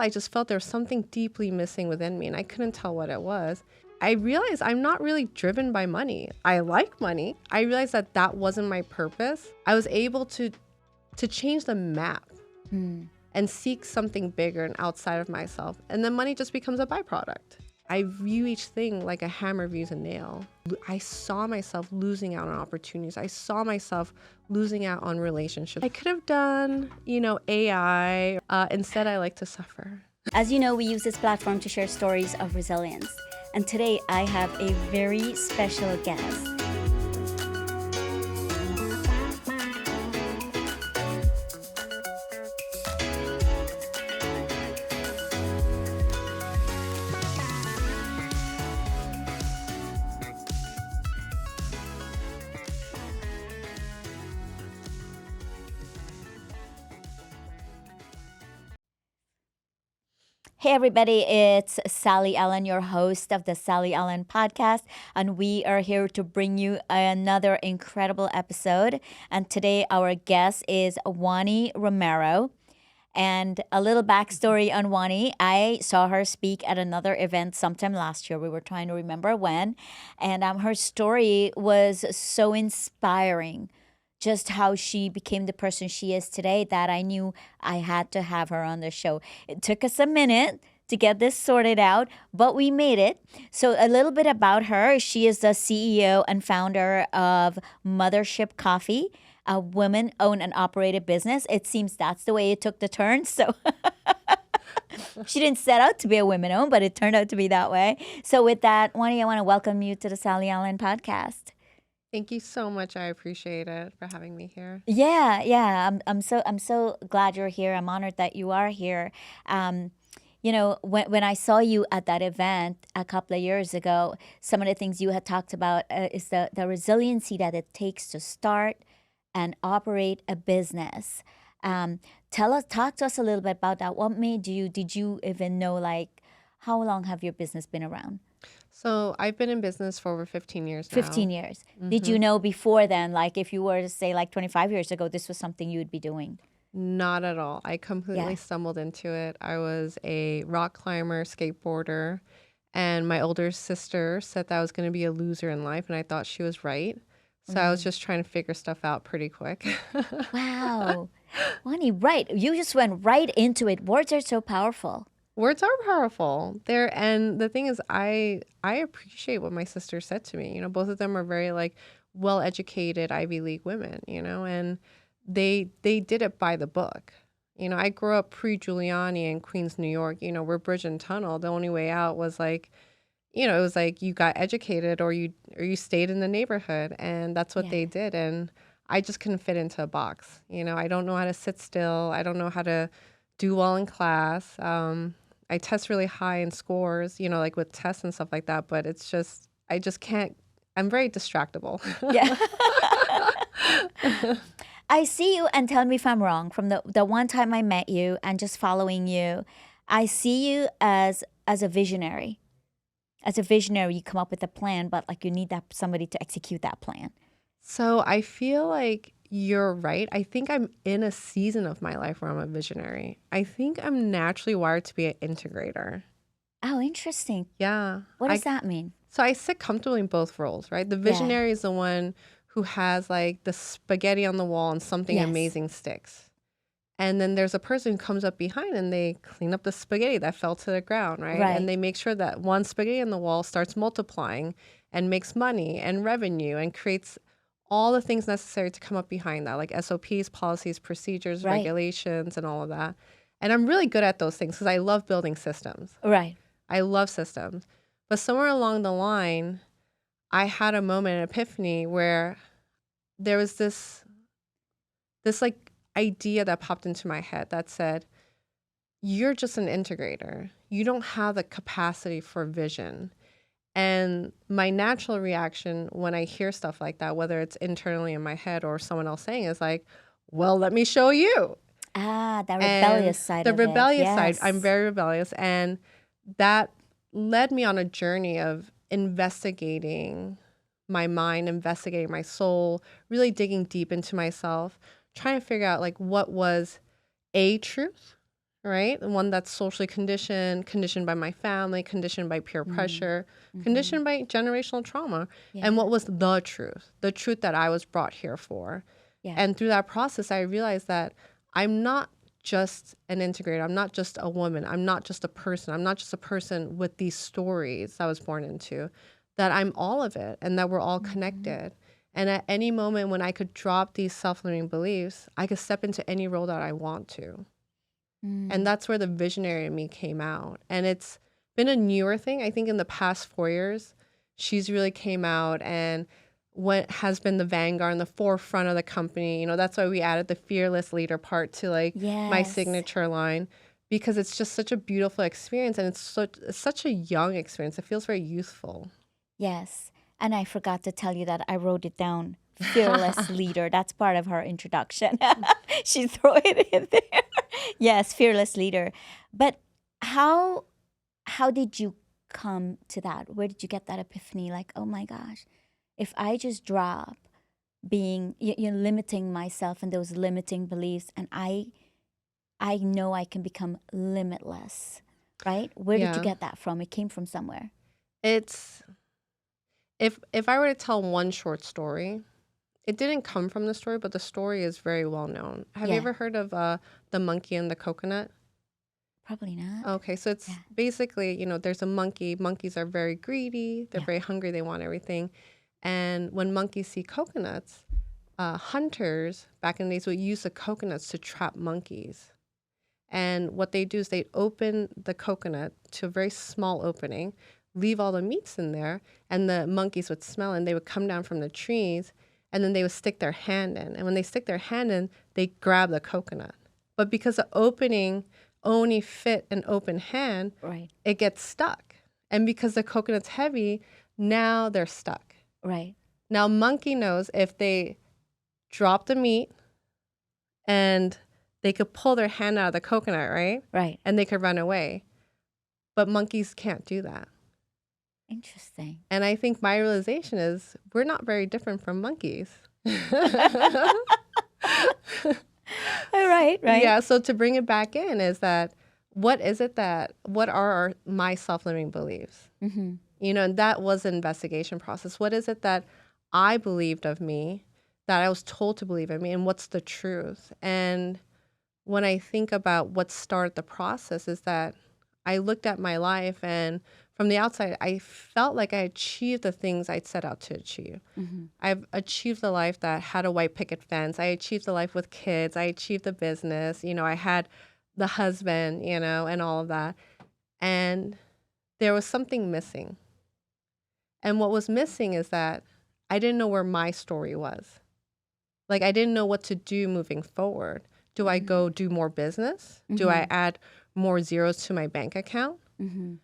I just felt there was something deeply missing within me, and I couldn't tell what it was. I realized I'm not really driven by money. I like money. I realized that that wasn't my purpose. I was able to change the map and seek something bigger and outside of myself. And then money just becomes a byproduct. I view each thing like a hammer views a nail. I saw myself losing out on opportunities. I saw myself losing out on relationships. I could have done, AI. Instead, I like to suffer. As you know, we use this platform to share stories of resilience. And today I have a very special guest. Hey everybody, it's Sally Ellen, your host of the Sally Ellen podcast, and we are here to bring you another incredible episode. And today our guest is Juanny Romero. And a little backstory on Juanny. I saw her speak at another event sometime last year. We were trying to remember when. And her story was so inspiring. Just how she became the person she is today, that I knew I had to have her on the show. It took us a minute to get this sorted out, but we made it. So a little bit about her. She is the CEO and founder of Mothership Coffee, a women-owned and operated business. It seems that's the way it took the turn. So she didn't set out to be a women-owned, but it turned out to be that way. So with that, Juanny, I want to welcome you to the Sally Ellen podcast. Thank you so much. I appreciate it for having me here. Yeah. I'm so glad you're here. I'm honored that you are here. When I saw you at that event a couple of years ago, some of the things you had talked about is the resiliency that it takes to start and operate a business. Talk to us a little bit about that. What made you? Did you even know, how long have your business been around? So I've been in business for over 15 years now. 15 years. Mm-hmm. Did you know before then, if you were to say 25 years ago, this was something you would be doing? Not at all. I completely stumbled into it. I was a rock climber, skateboarder, and my older sister said that I was going to be a loser in life, and I thought she was right. So I was just trying to figure stuff out pretty quick. Wow. Juanny, right. You just went right into it. Words are so powerful. Words are powerful. And the thing is, I appreciate what my sister said to me. Both of them are very well-educated Ivy League women, and they did it by the book. I grew up pre-Giuliani in Queens, New York, where Bridge and Tunnel, the only way out was it was you got educated or you stayed in the neighborhood, and that's what they did. And I just couldn't fit into a box. I don't know how to sit still. I don't know how to do well in class. I test really high in scores, with tests and stuff like that, but it's just, I just can't, I'm very distractible. Yeah. I see you, and tell me if I'm wrong, from the one time I met you and just following you, I see you as a visionary. As a visionary, you come up with a plan, but you need somebody to execute that plan. So I feel like you're right. I think I'm in a season of my life where I'm a visionary. I think I'm naturally wired to be an integrator. Oh, interesting. Yeah. What does that mean? So I sit comfortably in both roles, right? The visionary is the one who has the spaghetti on the wall and something amazing sticks. And then there's a person who comes up behind and they clean up the spaghetti that fell to the ground, right? And they make sure that one spaghetti on the wall starts multiplying and makes money and revenue and creates all the things necessary to come up behind that, like SOPs, policies, procedures, regulations, and all of that. And I'm really good at those things because I love building systems. Right. I love systems. But somewhere along the line, I had a moment, an epiphany, where there was this idea that popped into my head that said, you're just an integrator. You don't have the capacity for vision. And my natural reaction when I hear stuff like that, whether it's internally in my head or someone else saying, is well, let me show you. The rebellious side of it. The rebellious side. I'm very rebellious. And that led me on a journey of investigating my mind, investigating my soul, really digging deep into myself, trying to figure out what was a truth, right? The one that's socially conditioned by my family, conditioned by peer pressure, conditioned by generational trauma. Yeah. And what was the truth that I was brought here for. Yeah. And through that process, I realized that I'm not just an integrator. I'm not just a woman. I'm not just a person. I'm not just a person with these stories I was born into, that I'm all of it and that we're all connected. And at any moment when I could drop these self-limiting beliefs, I could step into any role that I want to. And that's where the visionary in me came out. And it's been a newer thing. I think in the past 4 years, she's really came out and what has been the vanguard and the forefront of the company. You know, that's why we added the fearless leader part to like my Yes. signature line, because it's just such a beautiful experience and it's such a young experience. It feels very youthful. Yes. And I forgot to tell you that I wrote it down. Fearless leader. That's part of her introduction. She threw it in there. Yes, fearless leader. But how did you come to that? Where did you get that epiphany? Like, oh my gosh, if I just drop being limiting myself and those limiting beliefs, and I know I can become limitless, right? Where did you Yeah. get that from? It came from somewhere. It's if I were to tell one short story, it didn't come from the story, but the story is very well known. Have you Yeah. ever heard of the monkey and the coconut? Probably not. Okay, so it's Yeah. basically, there's a monkey. Monkeys are very greedy. They're Yeah. very hungry. They want everything. And when monkeys see coconuts, hunters back in the days would use the coconuts to trap monkeys. And what they do is they open the coconut to a very small opening, leave all the meats in there, and the monkeys would smell and they would come down from the trees and then they would stick their hand in. And when they stick their hand in, they grab the coconut. But because the opening only fit an open hand, Right. it gets stuck. And because the coconut's heavy, now they're stuck. Right. Now, monkey knows if they drop the meat and they could pull their hand out of the coconut, right? Right. And they could run away. But monkeys can't do that. Interesting. And I think my realization is we're not very different from monkeys. Right. Yeah, so to bring it back in is that what are my self-limiting beliefs? Mm-hmm. And that was an investigation process. What is it that I believed of me, that I was told to believe in me, and what's the truth? And when I think about what started the process is that I looked at my life and from the outside, I felt like I achieved the things I'd set out to achieve. Mm-hmm. I've achieved the life that had a white picket fence. I achieved the life with kids. I achieved the business. I had the husband, and all of that. And there was something missing. And what was missing is that I didn't know where my story was. Like, I didn't know what to do moving forward. Do I go do more business? Do I add more zeros to my bank account? Mm-hmm.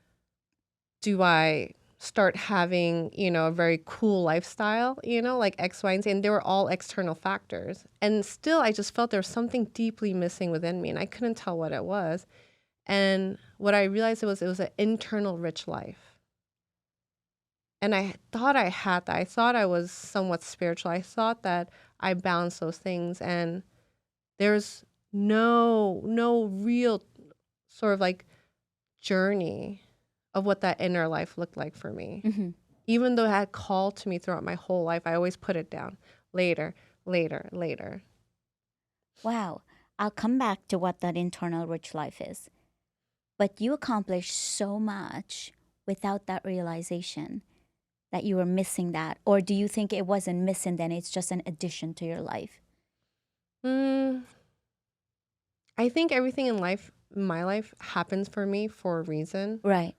Do I start having, a very cool lifestyle, like X, Y, and Z? And they were all external factors. And still, I just felt there was something deeply missing within me, and I couldn't tell what it was. And what I realized it was an internal rich life. And I thought I had that. I thought I was somewhat spiritual. I thought that I balanced those things. And there's no real sort of like journey of what that inner life looked like for me. Mm-hmm. Even though it had called to me throughout my whole life, I always put it down. Later. Wow. I'll come back to what that internal rich life is. But you accomplished so much without that realization that you were missing that. Or do you think it wasn't missing, then it's just an addition to your life? I think everything in my life happens for me for a reason. Right.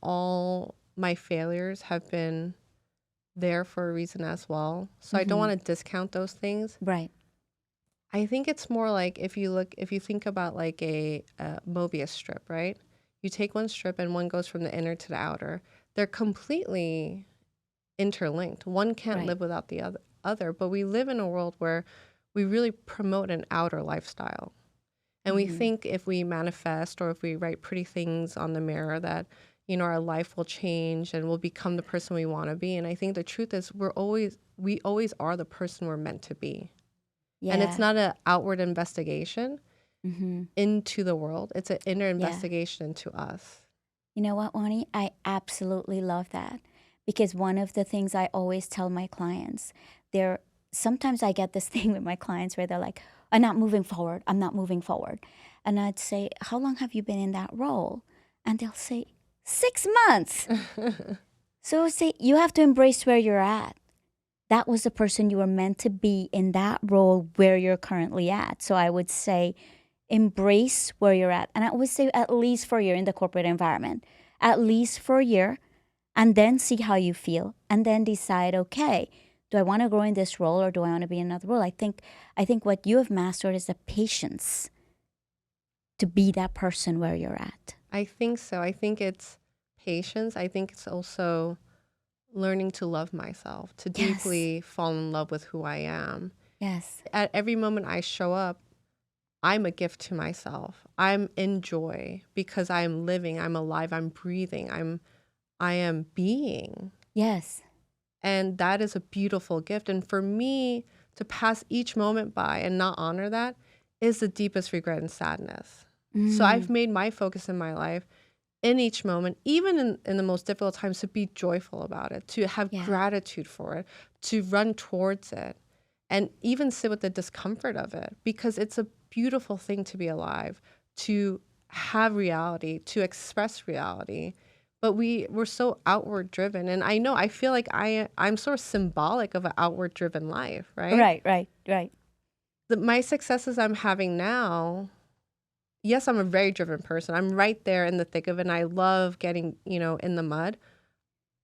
All my failures have been there for a reason as well. So I don't want to discount those things. Right. I think it's more like if you think about like a Mobius strip, right? You take one strip and one goes from the inner to the outer. They're completely interlinked. One can't live without the other. But we live in a world where we really promote an outer lifestyle. And we think if we manifest or if we write pretty things on the mirror that, our life will change and we'll become the person we want to be. And I think the truth is we always are the person we're meant to be. Yeah. And it's not an outward investigation. into the world. It's an inner Yeah. investigation into us. You know what, Juanny? I absolutely love that because one of the things I always tell my clients, sometimes I get this thing with my clients where they're like, I'm not moving forward. I'm not moving forward. And I'd say, how long have you been in that role? And they'll say, 6 months. So I say, you have to embrace where you're at. That was the person you were meant to be in that role where you're currently at. So I would say, embrace where you're at. And I would say at least for a year in the corporate environment, at least for a year, and then see how you feel. And then decide, okay, do I want to grow in this role or do I want to be in another role? I think what you have mastered is the patience to be that person where you're at. I think so. I think it's patience. I think it's also learning to love myself, to deeply fall in love with who I am. Yes. At every moment I show up, I'm a gift to myself. I'm in joy because I am living, I'm alive, I'm breathing, I am being. Yes. And that is a beautiful gift. And for me to pass each moment by and not honor that is the deepest regret and sadness. So I've made my focus in my life in each moment, even in the most difficult times, to be joyful about it, to have gratitude for it, to run towards it, and even sit with the discomfort of it, because it's a beautiful thing to be alive, to have reality, to express reality. But we're so outward driven. And I feel like I'm sort of symbolic of an outward driven life, right? Right. My successes I'm having now, yes, I'm a very driven person. I'm right there in the thick of it, and I love getting, in the mud.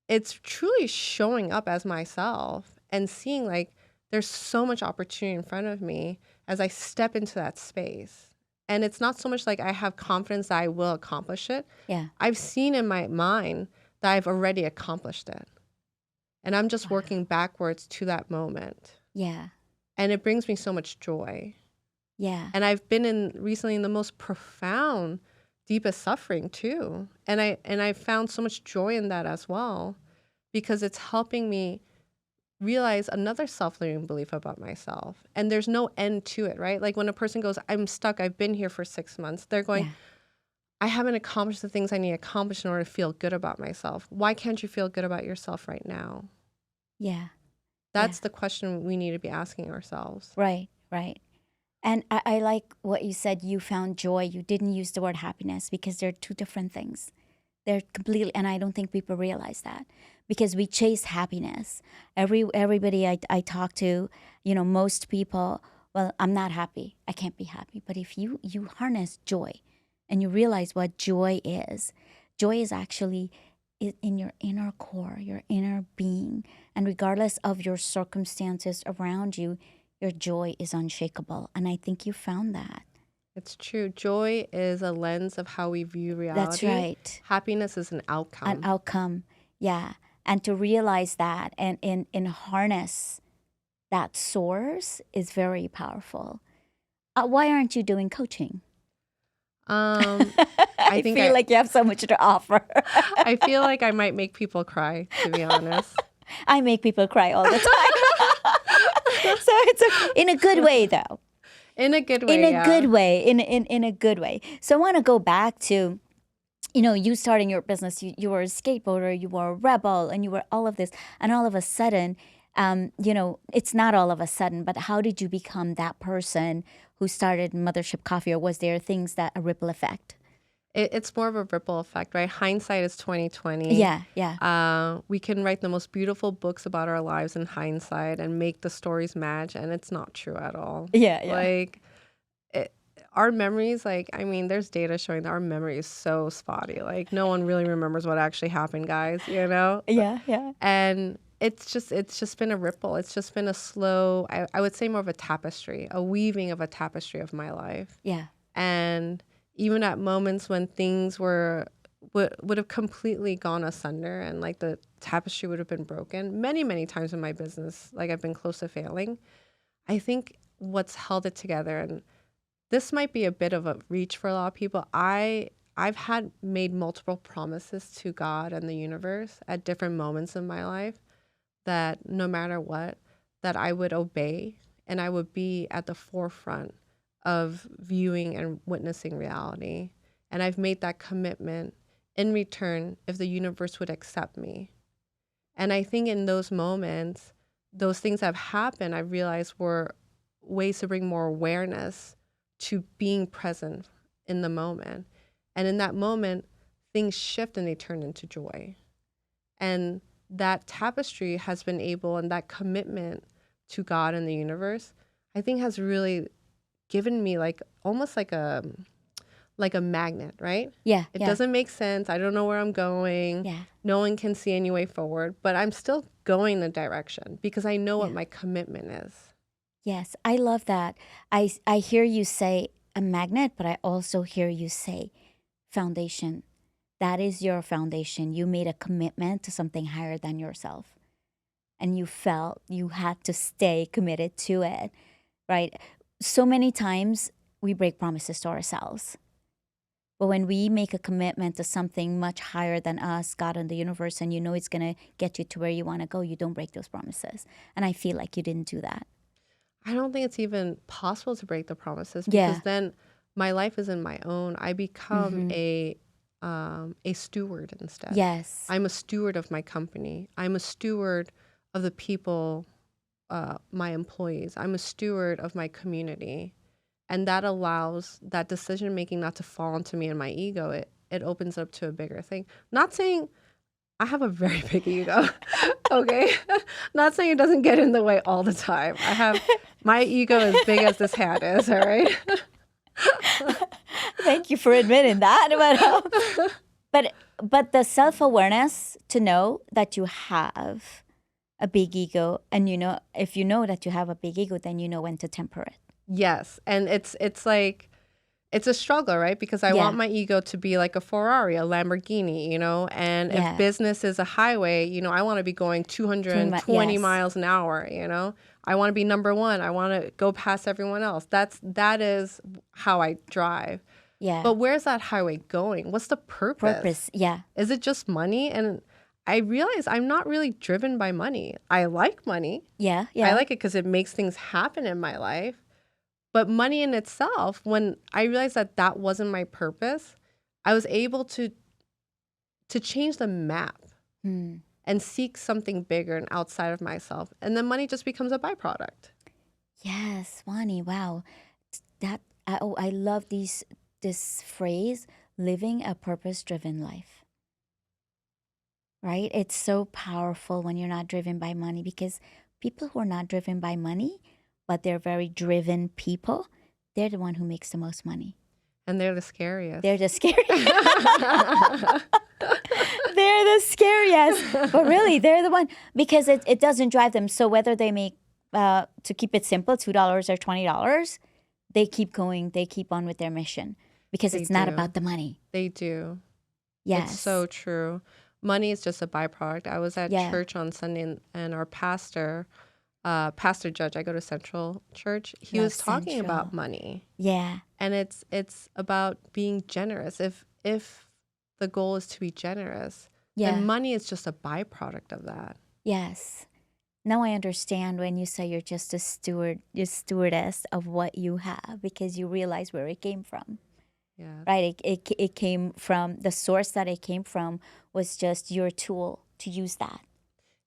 It's truly showing up as myself and seeing like there's so much opportunity in front of me as I step into that space. And it's not so much like I have confidence that I will accomplish it. Yeah. I've seen in my mind that I've already accomplished it. And I'm just working backwards to that moment. Yeah. And it brings me so much joy. Yeah. And I've been recently in the most profound, deepest suffering too. And I found so much joy in that as well, because it's helping me realize another self-limiting belief about myself. And there's no end to it, right? Like when a person goes, I'm stuck, I've been here for 6 months, they're going, I haven't accomplished the things I need to accomplish in order to feel good about myself. Why can't you feel good about yourself right now? Yeah. That's the question we need to be asking ourselves. Right. And I like what you said, you found joy. You didn't use the word happiness because they're two different things. They're completely, and I don't think people realize that because we chase happiness. Everybody I talk to, most people, well, I'm not happy. I can't be happy. But if you harness joy and you realize what joy is actually in your inner core, your inner being. And regardless of your circumstances around you, your joy is unshakable. And I think you found that. It's true. Joy is a lens of how we view reality. That's right. Happiness is an outcome. An outcome, yeah. And to realize that and harness that source is very powerful. Why aren't you doing coaching? I feel like you have so much to offer. I feel like I might make people cry, to be honest. I make people cry all the time. So it's in a good way, though. In a good way, In a good way. In a good way. So I want to go back to, you starting your business. You were a skateboarder, you were a rebel, and you were all of this. And all of a sudden, it's not all of a sudden, but how did you become that person who started Mothership Coffee? Or was there things that a ripple effect? It's more of a ripple effect, right? Hindsight is 2020. Yeah. We can write the most beautiful books about our lives in hindsight and make the stories match, and it's not true at all. Yeah. Like, our memories, there's data showing that our memory is so spotty. Like, no one really remembers what actually happened, guys, Yeah. And it's just been a ripple. It's just been a slow, I would say more of a tapestry, a weaving of a tapestry of my life. Yeah. And even at moments when things would have completely gone asunder and like the tapestry would have been broken, many, many times in my business, like I've been close to failing, I think what's held it together, and this might be a bit of a reach for a lot of people, I've made multiple promises to God and the universe at different moments in my life that no matter what, that I would obey and I would be at the forefront of viewing and witnessing reality. And I've made that commitment in return if the universe would accept me. And I think in those moments, those things that have happened, I realized were ways to bring more awareness to being present in the moment. And in that moment, things shift and they turn into joy. And that tapestry has been able, and that commitment to God and the universe, I think has really given me like almost like a magnet, right? Yeah. It doesn't make sense. I don't know where I'm going. Yeah. No one can see any way forward, but I'm still going the direction because I know what Yeah. my commitment is. Yes, I love that. I hear you say a magnet, but I also hear you say foundation. That is your foundation. You made a commitment to something higher than yourself. And you felt you had to stay committed to it, right? So many times we break promises to ourselves. But when we make a commitment to something much higher than us, God and the universe, and you know it's going to get you to where you want to go, you don't break those promises. And I feel like you didn't do that. I don't think it's even possible to break the promises because then my life isn't my own. I become a steward instead. Yes. I'm a steward of my company. I'm a steward of the people, my employees. I'm a steward of my community. And that allows that decision making not to fall into me and my ego. It opens up to a bigger thing. Not saying I have a very big ego, okay? Not saying it doesn't get in the way all the time. My ego as big as this hat is, all right? Thank you for admitting that. But the self-awareness to know that you have a big ego, and if you know that you have a big ego, then you know when to temper it. Yes, and it's like it's a struggle, right? Because I want my ego to be like a Ferrari, a Lamborghini, and if business is a highway, I want to be going 220 miles an hour, I want to be number one. I want to go past everyone else. That is how I drive. Yeah. But where's that highway going? What's the purpose? Yeah. Is it just money? And I realize I'm not really driven by money. I like money. Yeah. I like it because it makes things happen in my life. But money in itself, when I realized that wasn't my purpose, I was able to change the map and seek something bigger and outside of myself. And then money just becomes a byproduct. Yes, Juanny, wow. I love this phrase, living a purpose-driven life. Right? It's so powerful when you're not driven by money, because people who are not driven by money, but they're very driven people, they're the one who makes the most money. And they're the scariest. They're the scariest. They're the scariest. But really, they're the one, because it doesn't drive them. So whether they make, to keep it simple, $2 or $20, they keep going. They keep on with their mission because it's not about the money. They do. Yes. It's so true. Money is just a byproduct. I was at church on Sunday and our pastor Judge, I go to Central Church. He was talking about money. Yeah. And it's about being generous. If the goal is to be generous, then money is just a byproduct of that. Yes. Now I understand when you say you're just a stewardess of what you have, because you realize where it came from. Yeah. Right? It came from, the source that it came from was just your tool to use that.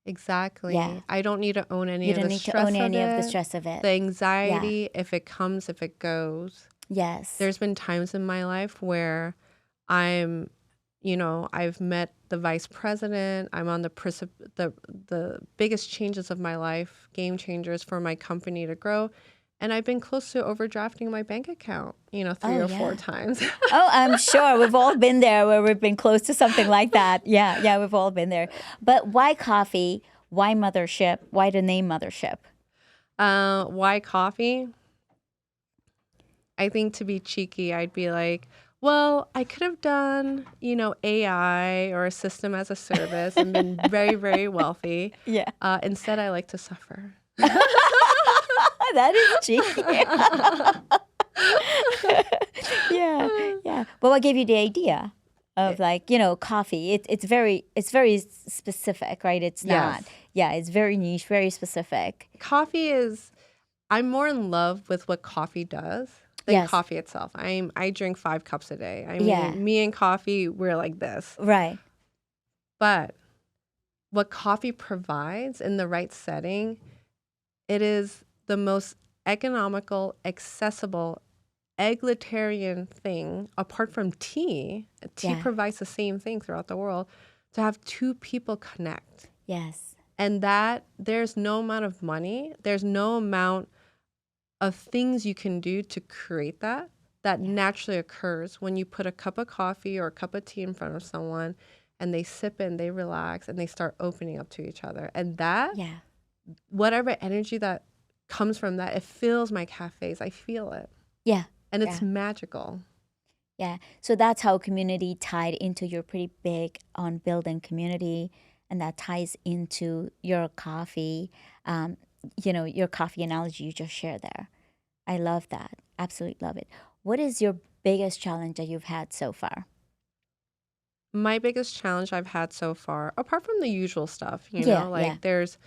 Exactly. Yeah. I don't need to own any of the stress of it. You don't need to own any of the stress of it. The anxiety, if it comes, if it goes. Yes. There's been times in my life where I've met the vice president. I'm on the biggest changes of my life, game changers for my company to grow. And I've been close to overdrafting my bank account, 3 or 4 times. Oh, I'm sure. We've all been there where we've been close to something like that. Yeah, we've all been there. But why coffee? Why Mothership? Why the name Mothership? Why coffee? I think to be cheeky, I'd be like, well, I could have done, AI or a system as a service and been very, very wealthy. Yeah. Instead, I like to suffer. That is cheeky. Yeah. But what gave you the idea of coffee? It's very specific, right? It's not. Yeah, it's very niche, very specific. Coffee is, I'm more in love with what coffee does than Yes. coffee itself. I drink 5 cups a day. I Yeah. mean, me and coffee, we're like this. Right. But what coffee provides in the right setting, it is the most economical, accessible, egalitarian thing apart from tea. Tea Yeah. provides the same thing throughout the world, to have two people connect. Yes. And that there's no amount of money, there's no amount of things you can do to create that naturally occurs when you put a cup of coffee or a cup of tea in front of someone and they sip and they relax and they start opening up to each other. And that, Yeah. whatever energy that comes from that, it fills my cafes. I feel it. Yeah. And it's Yeah. magical. Yeah. So that's how community tied into your pretty big on building community, and that ties into your coffee, your coffee analogy you just shared there. I love that. Absolutely love it. What is your biggest challenge that you've had so far? My biggest challenge I've had so far, apart from the usual stuff, Yeah. like there's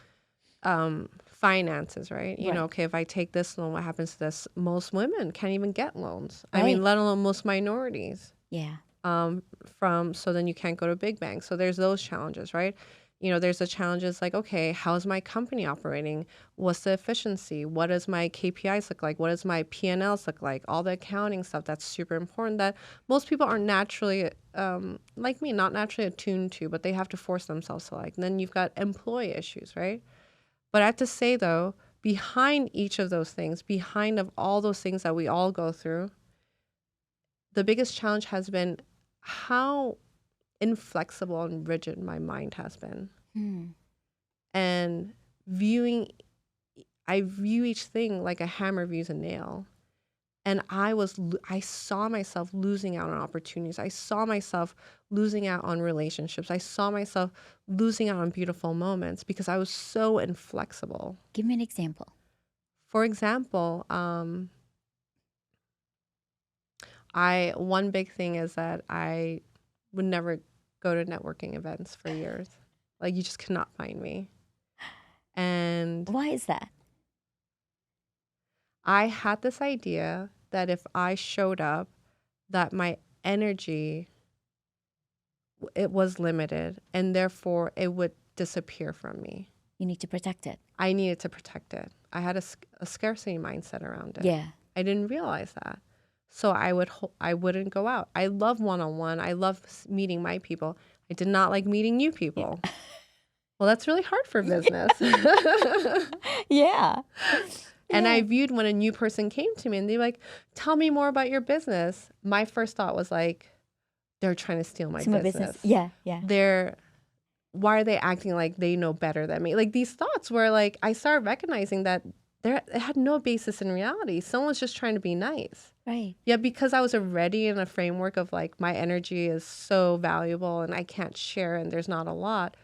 finances, right? Right. Okay, if I take this loan, what happens to this? Most women can't even get loans. I Right. mean, let alone most minorities. Yeah. So then you can't go to big banks. So there's those challenges, right? There's the challenges like, okay, how's my company operating? What's the efficiency? What does my KPIs look like? What does my P&Ls look like? All the accounting stuff that's super important that most people aren't naturally, like me, not naturally attuned to, but they have to force themselves to like. And then you've got employee issues, right? But I have to say, though, behind each of those things, behind of all those things that we all go through, the biggest challenge has been how inflexible and rigid my mind has been. And I view each thing like a hammer views a nail. And I saw myself losing out on opportunities. I saw myself losing out on relationships. I saw myself losing out on beautiful moments because I was so inflexible. Give me an example. For example, one big thing is that I would never go to networking events for years. Like, you just could not find me. And Why is that? I had this idea that if I showed up, that my energy, it was limited, and therefore it would disappear from me. You need to protect it. I needed to protect it. I had a scarcity mindset around it. Yeah. I didn't realize that. So I wouldn't go out. I love one-on-one. I love meeting my people. I did not like meeting new people. Yeah. Well, that's really hard for business. Yeah. And I viewed when a new person came to me and they're like, tell me more about your business. My first thought was like, they're trying to steal my business. Yeah. Why are they acting like they know better than me? Like, these thoughts were like, I started recognizing that it had no basis in reality. Someone's just trying to be nice. Right. Yeah, because I was already in a framework of like, my energy is so valuable and I can't share and there's not a lot.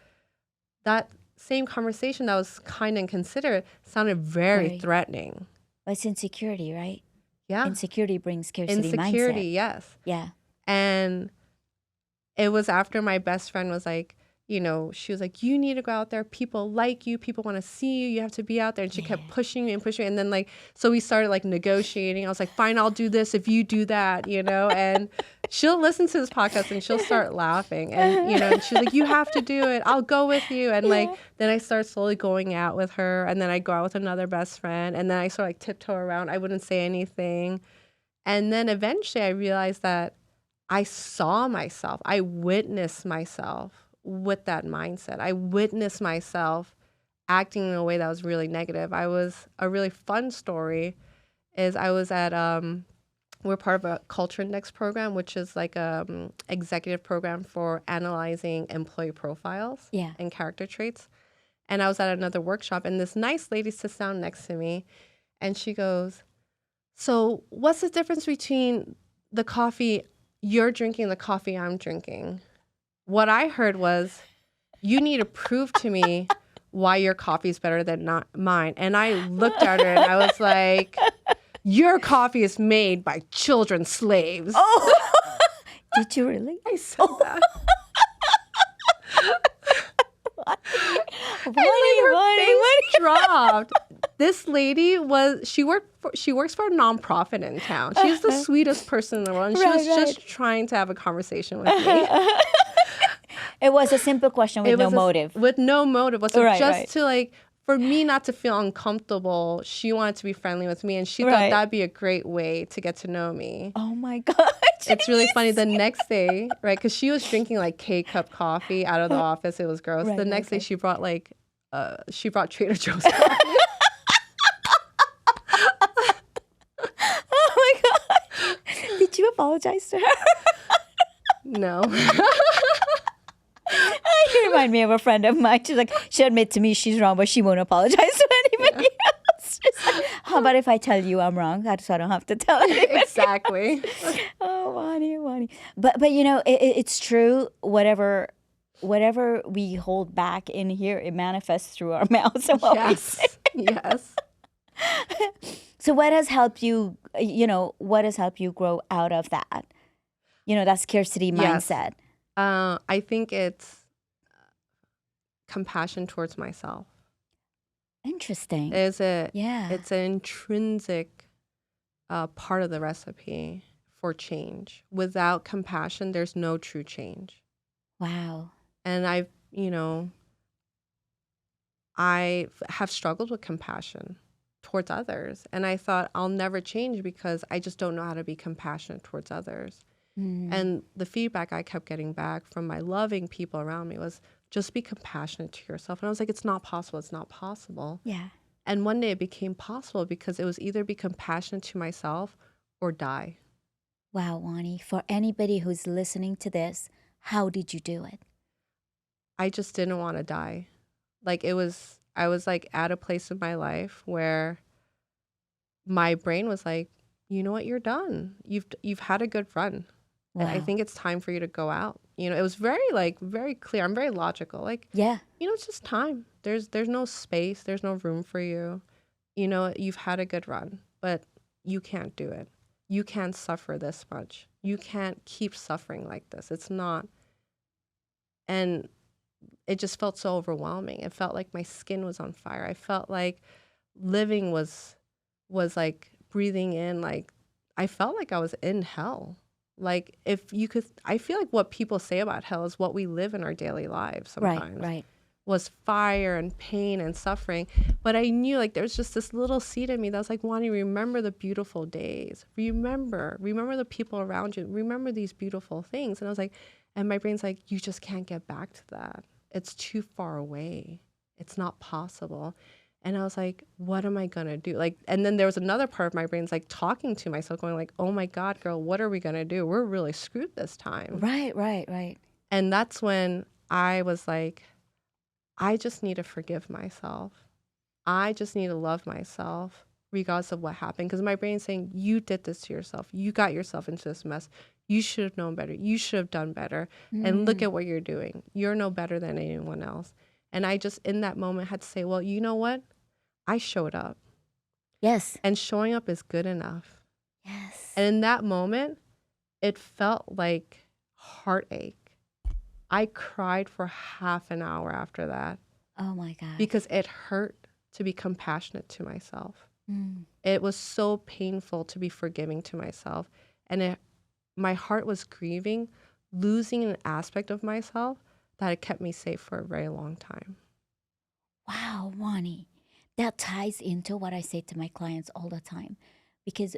That same conversation that was kind and considerate sounded very threatening. But it's insecurity, right? Yeah. Insecurity brings scarcity Insecurity, mindset. yes. Yeah. And it was after my best friend was like, she was like, you need to go out there. People like you. People want to see you. You have to be out there. And she kept pushing me and pushing me. And then so we started like negotiating. I was like, fine, I'll do this if you do that, and she'll listen to this podcast and she'll start laughing. And, and she's like, you have to do it. I'll go with you. And then I start slowly going out with her. And then I go out with another best friend. And then I sort of like tiptoe around. I wouldn't say anything. And then eventually I realized that I saw myself. I witnessed myself with that mindset. I witnessed myself acting in a way that was really negative. A really fun story is I was at, we're part of a culture index program, which is like a executive program for analyzing employee profiles and character traits. And I was at another workshop and this nice lady sits down next to me and she goes, so what's the difference between the coffee you're drinking and the coffee I'm drinking? What I heard was, you need to prove to me why your coffee is better than not mine. And I looked at her and I was like, your coffee is made by children slaves. Oh, did you really? I said that. Why? Her face dropped. This lady she works for a nonprofit in town. She's the sweetest person in the world, and she was just trying to have a conversation with me. It was a simple question with no motive. With no motive. So just to like, for me not to feel uncomfortable, she wanted to be friendly with me, and she thought that'd be a great way to get to know me. Oh my God. It's really funny. The next day, right, because she was drinking like K-cup coffee out of the office. It was gross. The next day she brought Trader Joe's coffee. Oh my God. Did you apologize to her? No. You remind me of a friend of mine. She's like, she admit to me she's wrong, but she won't apologize to anybody else. She's like, how about if I tell you I'm wrong? So I don't have to tell anybody. Exactly. Oh, Juanny. But you know, it's true. Whatever we hold back in here, it manifests through our mouths. And what we say. Yes. So what has helped you, what has helped you grow out of that? That scarcity mindset. I think it's compassion towards myself. Interesting. It's an intrinsic part of the recipe for change. Without compassion, there's no true change. Wow. And I have struggled with compassion towards others. And I thought I'll never change because I just don't know how to be compassionate towards others. And the feedback I kept getting back from my loving people around me was, just be compassionate to yourself. And I was like, it's not possible. It's not possible. Yeah. And one day it became possible because it was either be compassionate to myself or die. Wow, Juanny. For anybody who's listening to this, how did you do it? I just didn't want to die. Like I was like at a place in my life where my brain was like, you know what, you're done. You've had a good run. Wow. I think it's time for you to go out. It was very clear. I'm very logical. Like, yeah, it's just time. There's no space. There's no room for you. You've had a good run, but you can't do it. You can't suffer this much. You can't keep suffering like this. It's not. And it just felt so overwhelming. It felt like my skin was on fire. I felt like living was like breathing in. Like I felt like I was in hell. Like if you could, I feel like what people say about hell is what we live in our daily lives sometimes. Right. Was fire and pain and suffering. But I knew like there was just this little seed in me that was like, Juanny, remember the beautiful days. Remember the people around you. Remember these beautiful things. And I was like, and my brain's like, you just can't get back to that. It's too far away. It's not possible. And I was like, what am I going to do? Like, and then there was another part of my brain's like talking to myself going like, oh my God, girl, what are we going to do? We're really screwed this time. Right. And that's when I was like, I just need to forgive myself. I just need to love myself regardless of what happened. Because my brain's saying, you did this to yourself. You got yourself into this mess. You should have known better. You should have done better. And look at what you're doing. You're no better than anyone else. And I just, in that moment, had to say, well, you know what? I showed up. Yes. And showing up is good enough. Yes. And in that moment, it felt like heartache. I cried for half an hour after that. Oh my God. Because it hurt to be compassionate to myself. It was so painful to be forgiving to myself. And my heart was grieving, losing an aspect of myself that had kept me safe for a very long time. Wow, Juanny. That ties into what I say to my clients all the time. Because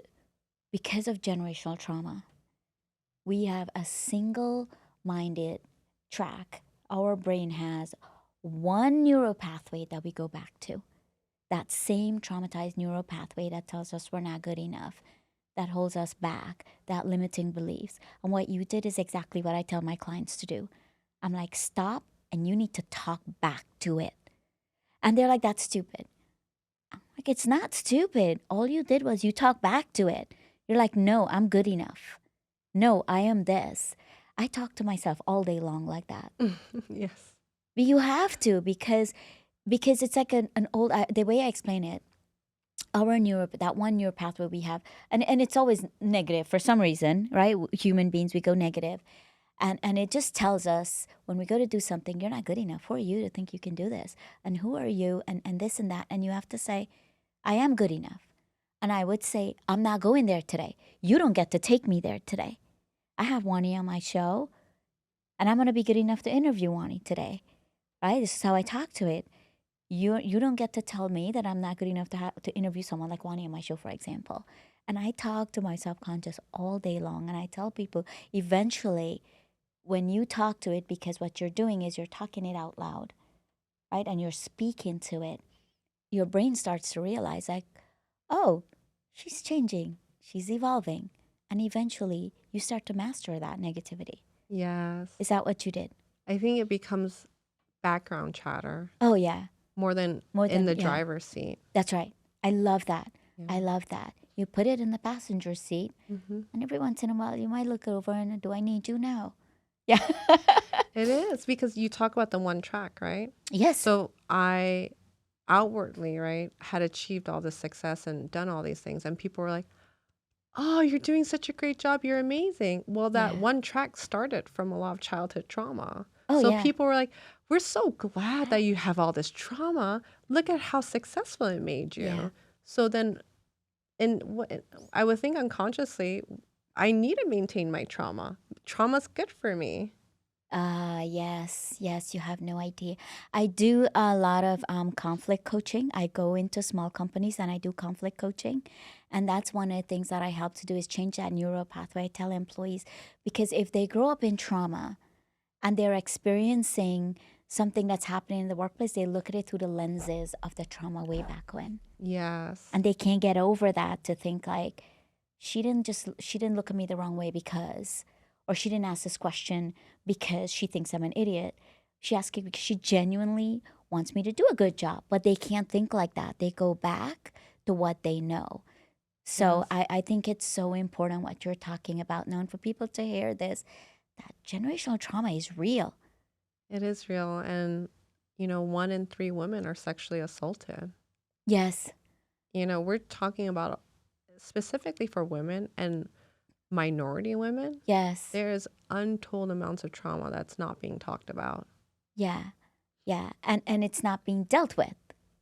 of generational trauma, we have a single-minded track. Our brain has one neural pathway that we go back to. That same traumatized neural pathway that tells us we're not good enough, that holds us back, that limiting beliefs. And what you did is exactly what I tell my clients to do. I'm like, stop, and you need to talk back to it. And they're like, that's stupid. I'm like, it's not stupid. All you did was you talk back to it. You're like, no, I'm good enough. No, I am this. I talk to myself all day long like that. Yes. But you have to because it's like an old, the way I explain it, that one neural pathway we have, and it's always negative for some reason, right? Human beings, we go negative. And it just tells us when we go to do something, you're not good enough. Who are you to think you can do this? And who are you? And this and that. And you have to say, I am good enough. And I would say, I'm not going there today. You don't get to take me there today. I have Juanny on my show, and I'm going to be good enough to interview Juanny today, right? This is how I talk to it. You don't get to tell me that I'm not good enough to interview someone like Juanny on my show, for example. And I talk to my subconscious all day long, and I tell people eventually when you talk to it, because what you're doing is you're talking it out loud, right? And you're speaking to it, your brain starts to realize, like, oh, she's changing, she's evolving. And eventually you start to master that negativity. Yes. Is that what you did? I think it becomes background chatter Oh, yeah. more than More in than, the yeah. driver's seat. That's right. I love that. Yeah. I love that. You put it in the passenger seat, Mm-hmm. and every once in a while you might look over and, do I need you now? Yeah. It is because you talk about the one track, right? Yes. So I outwardly, right, had achieved all this success and done all these things. And people were like, oh, you're doing such a great job. You're amazing. Well, that Yeah. one track started from a lot of childhood trauma. Oh, So yeah. people were like, we're so glad that you have all this trauma. Look at how successful it made you. Yeah. So then, I would think unconsciously, I need to maintain my trauma. Trauma's good for me. Yes, yes, you have no idea. I do a lot of conflict coaching. I go into small companies and I do conflict coaching. And that's one of the things that I help to do is change that neural pathway. I tell employees, because if they grow up in trauma and they're experiencing something that's happening in the workplace, they look at it through the lenses of the trauma way back when. Yes. And they can't get over that, to think like, she didn't look at me the wrong way because, or she didn't ask this question because she thinks I'm an idiot. She asked it because she genuinely wants me to do a good job. But they can't think like that. They go back to what they know. So Yes. I think it's so important what you're talking about now, and for people to hear this, that generational trauma is real. It is real. And, 1 in 3 women are sexually assaulted. Yes. We're talking about specifically for women and minority women. Yes. There's untold amounts of trauma that's not being talked about. Yeah. Yeah. And it's not being dealt with.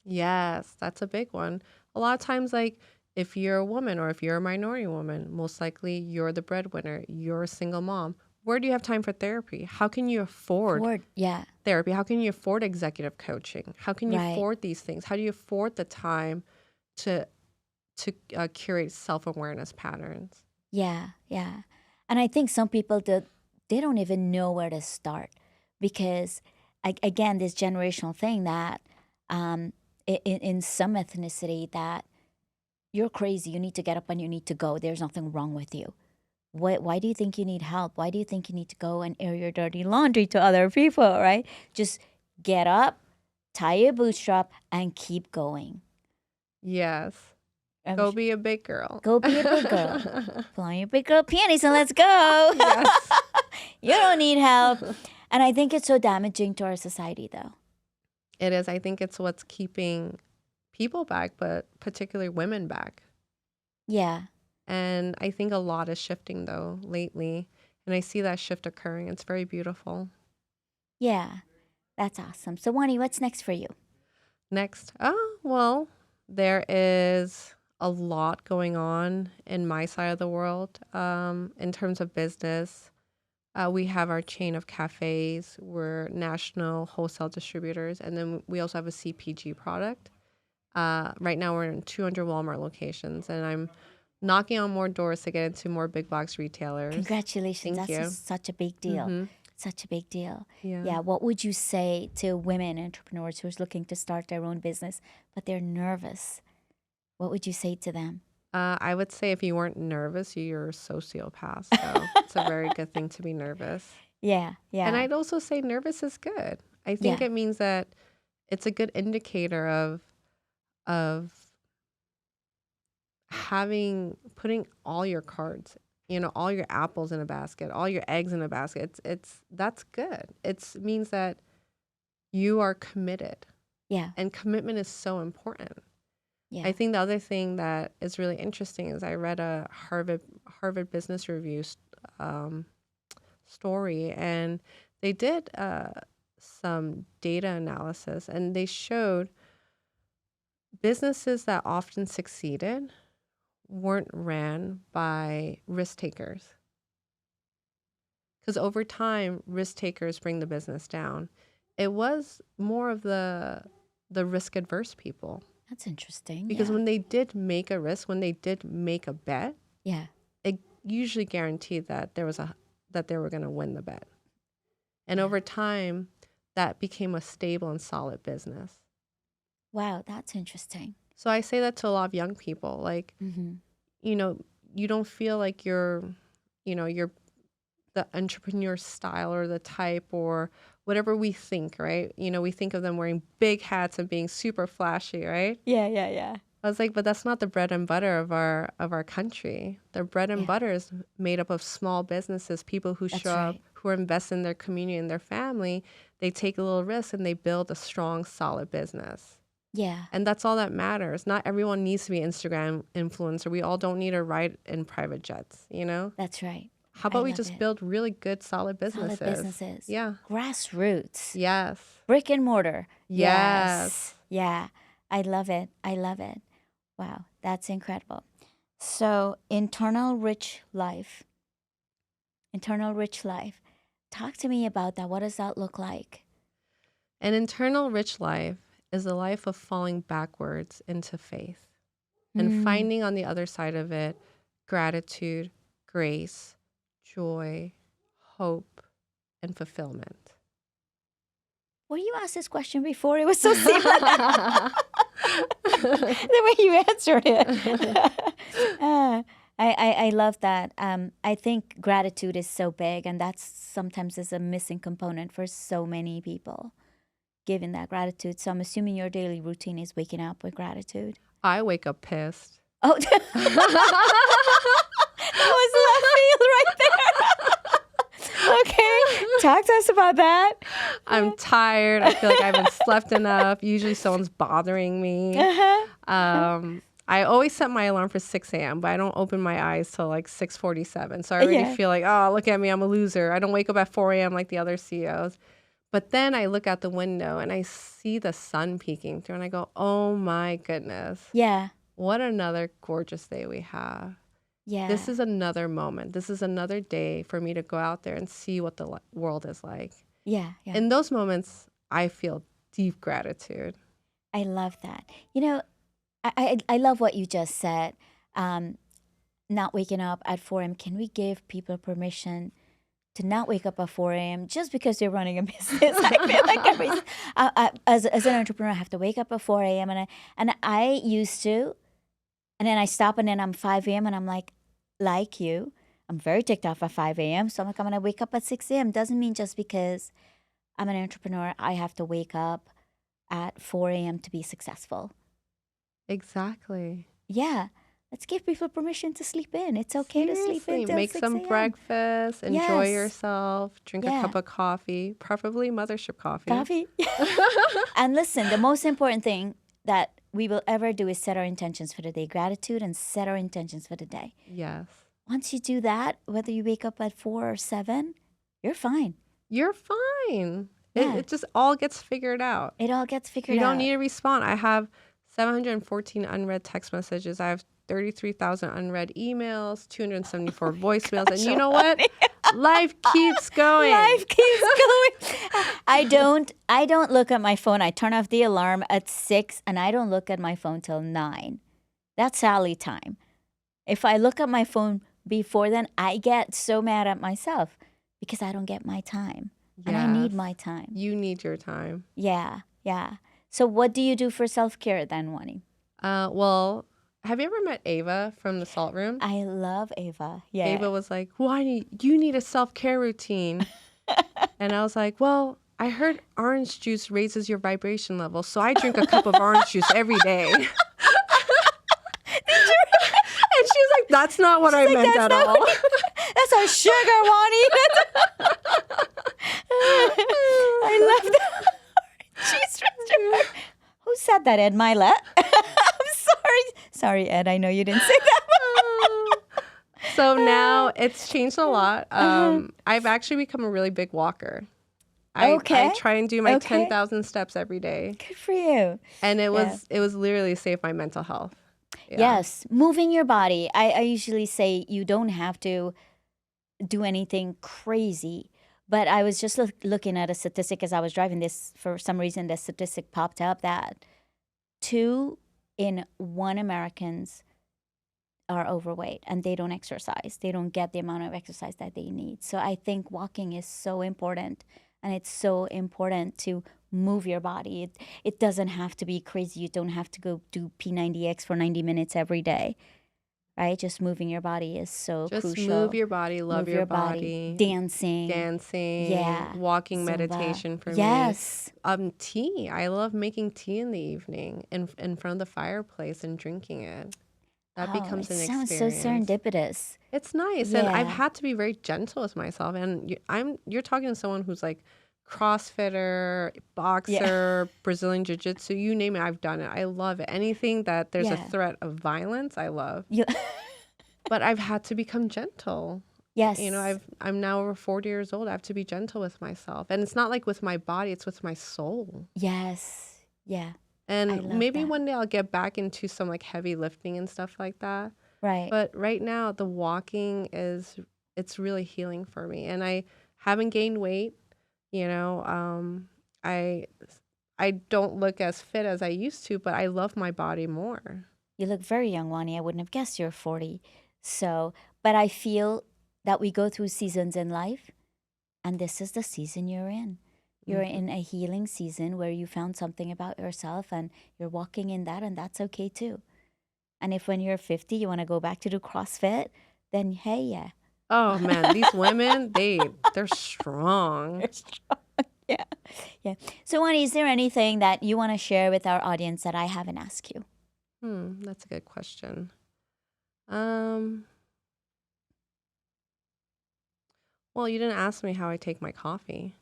Yes, that's a big one. A lot of times, like, if you're a woman or if you're a minority woman, most likely you're the breadwinner, you're a single mom. Where do you have time for therapy? How can you afford Yeah. therapy? How can you afford executive coaching? How can you Right. afford these things? How do you afford the time to curate self-awareness patterns? Yeah, yeah. And I think some people they don't even know where to start, because again, this generational thing that in some ethnicity, that you're crazy, you need to get up and you need to go. There's nothing wrong with you. Why do you think you need help? Why do you think you need to go and air your dirty laundry to other people, right? Just get up, tie your bootstrap, and keep going. Yes. Um, Go be a big girl. Go be a big girl. Put on your big girl panties and let's go. Yes. You don't need help. And I think it's so damaging to our society, though. It is. I think it's what's keeping people back, but particularly women back. Yeah. And I think a lot is shifting, though, lately. And I see that shift occurring. It's very beautiful. Yeah. That's awesome. So, Juanny, what's next for you? Next. Oh, well, there is a lot going on in my side of the world in terms of business. We have our chain of cafes. We're national wholesale distributors. And then we also have a CPG product. Right now, we're in 200 Walmart locations. And I'm knocking on more doors to get into more big box retailers. Congratulations. Thank you. That's such a big deal. Mm-hmm. Such a big deal. Yeah. What would you say to women entrepreneurs who's looking to start their own business, but they're nervous? What would you say to them? I would say if you weren't nervous, you're a sociopath. So it's a very good thing to be nervous. Yeah. And I'd also say nervous is good. I think it means that it's a good indicator of putting all your cards, all your apples in a basket, all your eggs in a basket. That's good. It means that you are committed. Yeah. And commitment is so important. Yeah. I think the other thing that is really interesting is I read a Harvard Business Review story, and they did some data analysis, and they showed businesses that often succeeded weren't ran by risk takers. Because over time, risk takers bring the business down. It was more of the risk adverse people. That's interesting. Because when they did make a risk, when they did make a bet, it usually guaranteed that that they were going to win the bet. And over time, that became a stable and solid business. Wow, that's interesting. So I say that to a lot of young people, like, you know, you don't feel like you're the entrepreneur style or the type or whatever we think, right? You know, we think of them wearing big hats and being super flashy, right? Yeah. I was like, but that's not the bread and butter of our country. The bread and butter is made up of small businesses, people who show up, who are invested in their community and their family. They take a little risk and they build a strong, solid business. Yeah. And that's all that matters. Not everyone needs to be Instagram influencer. We all don't need to ride in private jets, you know? That's right. How about we just build really good, solid businesses? Solid businesses. Yeah. Grassroots. Yes. Brick and mortar. Yes. Yeah. I love it. Wow. That's incredible. So internal rich life. Talk to me about that. What does that look like? An internal rich life is a life of falling backwards into faith and finding on the other side of it gratitude, grace, joy, hope, and fulfillment. Well, you asked this question before. It was so similar. The way you answered it. I love that. I think gratitude is so big, and that's sometimes is a missing component for so many people, giving that gratitude. So I'm assuming your daily routine is waking up with gratitude. I wake up pissed. Oh, that was left field right there. Okay, talk to us about that. I'm tired. I feel like I haven't slept enough. Usually someone's bothering me. I always set my alarm for 6 a.m., but I don't open my eyes till like 6:47. So I already feel like, oh, look at me, I'm a loser. I don't wake up at 4 a.m. like the other CEOs. But then I look out the window and I see the sun peeking through and I go, oh my goodness. Yeah. What another gorgeous day we have. Yeah. This is another moment. This is another day for me to go out there and see what the world is like. Yeah. In those moments, I feel deep gratitude. I love that. You know, I love what you just said. Not waking up at 4 a.m. Can we give people permission to not wake up at 4 a.m. just because you're running a business? I feel like as an entrepreneur, I have to wake up at 4 a.m. and I used to, and then I stop and then I'm 5 a.m. and I'm like you, I'm very ticked off at 5 a.m. So I'm like, I'm going to wake up at 6 a.m. Doesn't mean just because I'm an entrepreneur, I have to wake up at 4 a.m. to be successful. Exactly. Yeah. Let's give people permission to sleep in. It's okay to sleep in till Make 6 some a.m. breakfast, enjoy yourself, drink a cup of coffee, preferably Mothership coffee. And listen, the most important thing that we will ever do is set our intentions for the day. Gratitude and set our intentions for the day. Yes. Once you do that, whether you wake up at 4 or 7, you're fine. You're fine. Yeah. It just all gets figured out. It all gets figured out. You don't need to respond. I have 714 unread text messages. I have 33,000 unread emails, 274 voicemails. And you know what? Life keeps going. Life keeps going. I don't look at my phone. I turn off the alarm at 6 and I don't look at my phone till 9. That's Sally time. If I look at my phone before then, I get so mad at myself because I don't get my time. Yes. And I need my time. You need your time. Yeah. So what do you do for self-care then, Juanny? Well, have you ever met Ava from the Salt Room? I love Ava. Yeah. Ava was like, Juanny, you need a self-care routine. And I was like, well, I heard orange juice raises your vibration level, so I drink a cup of orange juice every day. And she was like, that's not what I meant at all. That's our sugar, Juanny. I love that. Who said that, Ed Milet? I'm sorry. Sorry, Ed. I know you didn't say that. So now it's changed a lot. I've actually become a really big walker. I Okay. try and do my Okay. 10,000 steps every day. Good for you. And Yeah. it was literally saved my mental health. Yeah. Yes, moving your body. I usually say you don't have to do anything crazy. But I was just looking at a statistic as I was driving this. For some reason, the statistic popped up that 2 in 1 Americans are overweight and they don't exercise. They don't get the amount of exercise that they need. So I think walking is so important, and it's so important to move your body. It doesn't have to be crazy. You don't have to go do P90X for 90 minutes every day, right? Just moving your body is so Just crucial. move your body, love Move your body. dancing, Dancing, walking, Zumba. meditation for Yes. me. Tea. I love making tea in the evening in front of the fireplace and drinking it. That becomes It an sounds so experience. serendipitous. It's nice, and I've Yeah. had to be very gentle with myself. And you're talking to someone who's like CrossFitter, boxer, Brazilian Jiu-Jitsu, you name it, I've done it. I love it. Anything that there's a Yeah. threat of violence, I love. You, But I've had to become gentle. yes. You know, I'm now over 40 years old. I have to be gentle with myself. And it's not like with my body, it's with my soul. Yes. Yeah. I And love maybe that. one day I'll get back into some like heavy lifting and stuff like that. Right. But right now, the walking it's really healing for me. And I haven't gained weight, you know. I I don't look as fit as I used to, but I love my body more. You look very young, Juanny. I wouldn't have guessed you're 40. So, but I feel that we go through seasons in life, and this is the season you're in. You're Mhm. in a healing season where you found something about yourself and you're walking in that, and that's okay too. And if when you're 50 you want to go back to do CrossFit, then hey, yeah. Oh man, these women, they're strong. You're strong. Yeah. Yeah. So, Juanny, is there anything that you want to share with our audience that I haven't asked you? That's a good question. Um, well, you didn't ask me how I take my coffee.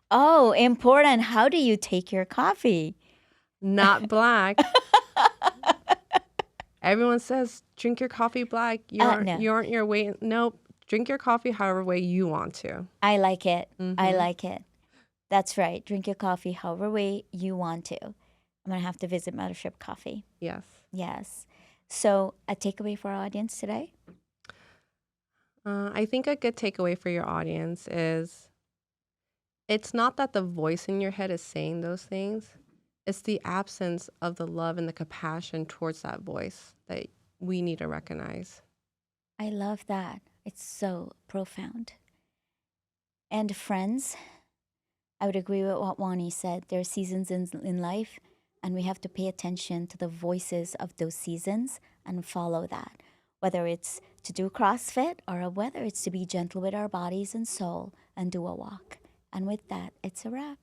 Oh, important. How do you take your coffee? Not black. Everyone says drink your coffee black. No. You aren't your way. Nope. Drink your coffee however way you want to. I like it. I Mhm. like it. That's right. Drink your coffee however way you want to. I'm going to have to visit Mothership Coffee. Yes. Yes. So, a takeaway for our audience today? I think a good takeaway for your audience is it's not that the voice in your head is saying those things. It's the absence of the love and the compassion towards that voice that we need to recognize. I love that. It's so profound. And friends, I would agree with what Juanny said. There are seasons in life, and we have to pay attention to the voices of those seasons and follow that. Whether it's to do CrossFit or whether it's to be gentle with our bodies and soul and do a walk. And with that, it's a wrap.